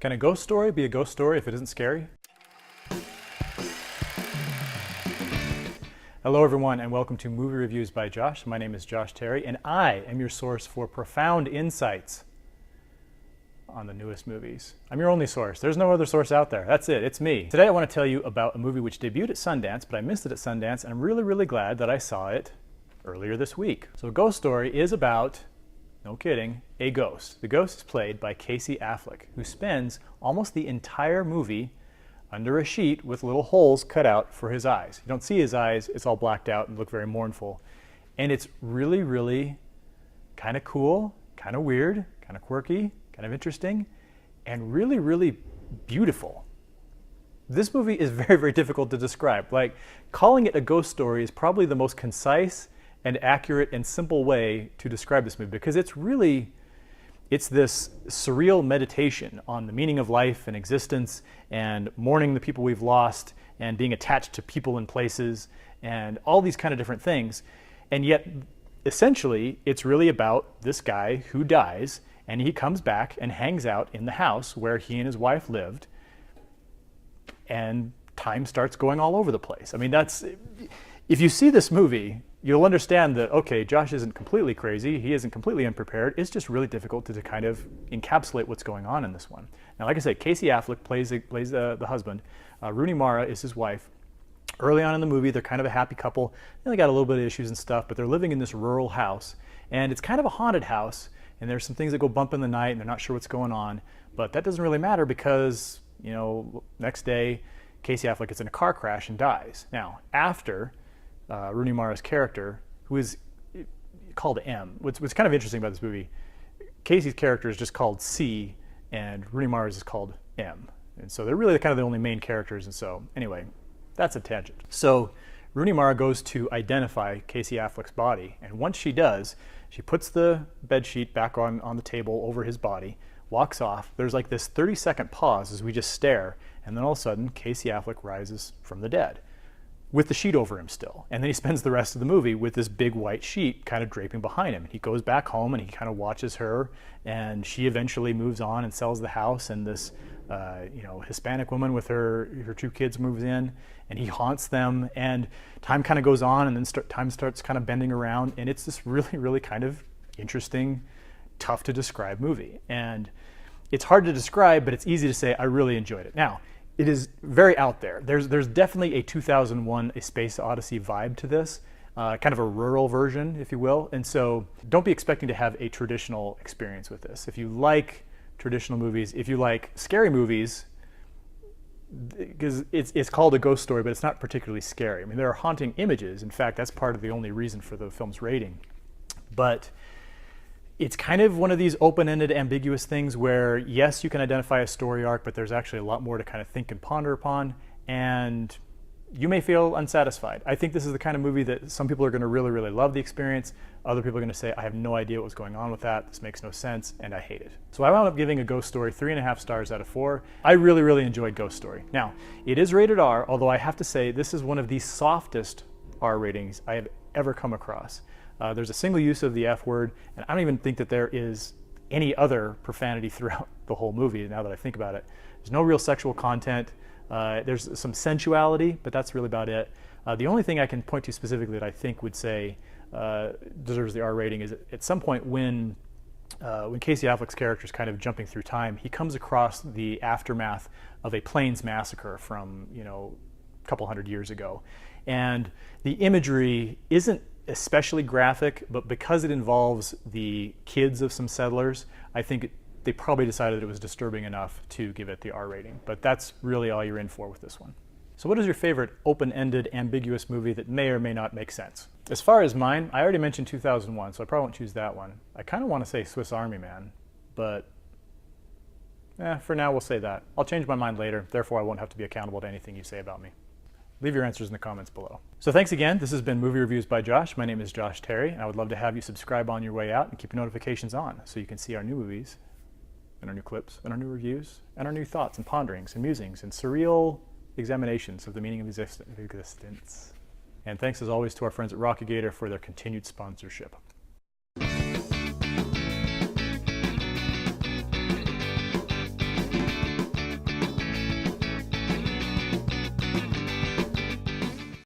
Can a ghost story be a ghost story if it isn't scary? Hello everyone and welcome to Movie Reviews by Josh. My name is Josh Terry and I am your source for profound insights on the newest movies. I'm your only source. There's no other source out there. That's it. It's me. Today I want to tell you about a movie which debuted at Sundance, but I missed it at Sundance and I'm really glad that I saw it earlier this week. So Ghost Story is about, no kidding, a ghost. The ghost is played by Casey Affleck, who spends almost the entire movie under a sheet with little holes cut out for his eyes. You don't see his eyes, it's all blacked out and look very mournful. And it's really kind of cool, kind of weird, kind of quirky, kind of interesting, and really beautiful. This movie is very difficult to describe. Like, calling it a ghost story is probably the most concise and accurate and simple way to describe this movie, because it's this surreal meditation on the meaning of life and existence and mourning the people we've lost and being attached to people and places and all these kind of different things. And yet, essentially, it's really about this guy who dies and he comes back and hangs out in the house where he and his wife lived, and time starts going all over the place. I mean, if you see this movie, you'll understand that, okay, Josh isn't completely crazy, he isn't completely unprepared, it's just really difficult to kind of encapsulate what's going on in this one. Now, like I said, Casey Affleck plays the husband. Rooney Mara is his wife. Early on in the movie, they're kind of a happy couple. They got a little bit of issues and stuff, but they're living in this rural house, and it's kind of a haunted house, and there's some things that go bump in the night, and they're not sure what's going on, but that doesn't really matter because, you know, next day, Casey Affleck gets in a car crash and dies. Now, after Rooney Mara's character, who is called M. What's kind of interesting about this movie, Casey's character is just called C, and Rooney Mara's is called M. And so they're really kind of the only main characters, and so, anyway, that's a tangent. So, Rooney Mara goes to identify Casey Affleck's body, and once she does, she puts the bed sheet back on the table over his body, walks off. There's like this 30-second pause as we just stare, and then all of a sudden, Casey Affleck rises from the dead, with the sheet over him still. And then he spends the rest of the movie with this big white sheet kind of draping behind him. He goes back home and he kind of watches her, and she eventually moves on and sells the house, and this Hispanic woman with her two kids moves in, and he haunts them, and time kind of goes on, and then time starts kind of bending around, and it's this really kind of interesting, tough to describe movie. And it's hard to describe, but it's easy to say I really enjoyed it. Now, it is very out there. There's definitely a 2001 A Space Odyssey vibe to this, kind of a rural version, if you will. And so don't be expecting to have a traditional experience with this. If you like traditional movies, if you like scary movies, because it's called a ghost story, but it's not particularly scary. I mean, there are haunting images. In fact, that's part of the only reason for the film's rating. But it's kind of one of these open-ended, ambiguous things where, yes, you can identify a story arc, but there's actually a lot more to kind of think and ponder upon, and you may feel unsatisfied. I think this is the kind of movie that some people are going to really love the experience. Other people are going to say, I have no idea what was going on with that, this makes no sense, and I hate it. So I wound up giving a Ghost Story 3.5 stars out of 4. I really enjoyed Ghost Story. Now, it is rated R, although I have to say this is one of the softest R ratings I have ever come across. There's a single use of the F word, and I don't even think that there is any other profanity throughout the whole movie, now that I think about it. There's no real sexual content. There's some sensuality, but that's really about it. The only thing I can point to specifically that I think would say deserves the R rating is at some point when Casey Affleck's character is kind of jumping through time, he comes across the aftermath of a planes massacre from, a couple hundred years ago. And the imagery isn't especially graphic, but because it involves the kids of some settlers, I think they probably decided that it was disturbing enough to give it the R rating. But that's really all you're in for with this one. So what is your favorite open-ended, ambiguous movie that may or may not make sense? As far as mine, I already mentioned 2001, so I probably won't choose that one. I kind of want to say Swiss Army Man, but for now we'll say that. I'll change my mind later, therefore I won't have to be accountable to anything you say about me. Leave your answers in the comments below. So thanks again. This has been Movie Reviews by Josh. My name is Josh Terry, and I would love to have you subscribe on your way out and keep your notifications on so you can see our new movies and our new clips and our new reviews and our new thoughts and ponderings and musings and surreal examinations of the meaning of existence. And thanks as always to our friends at Rocky Gator for their continued sponsorship.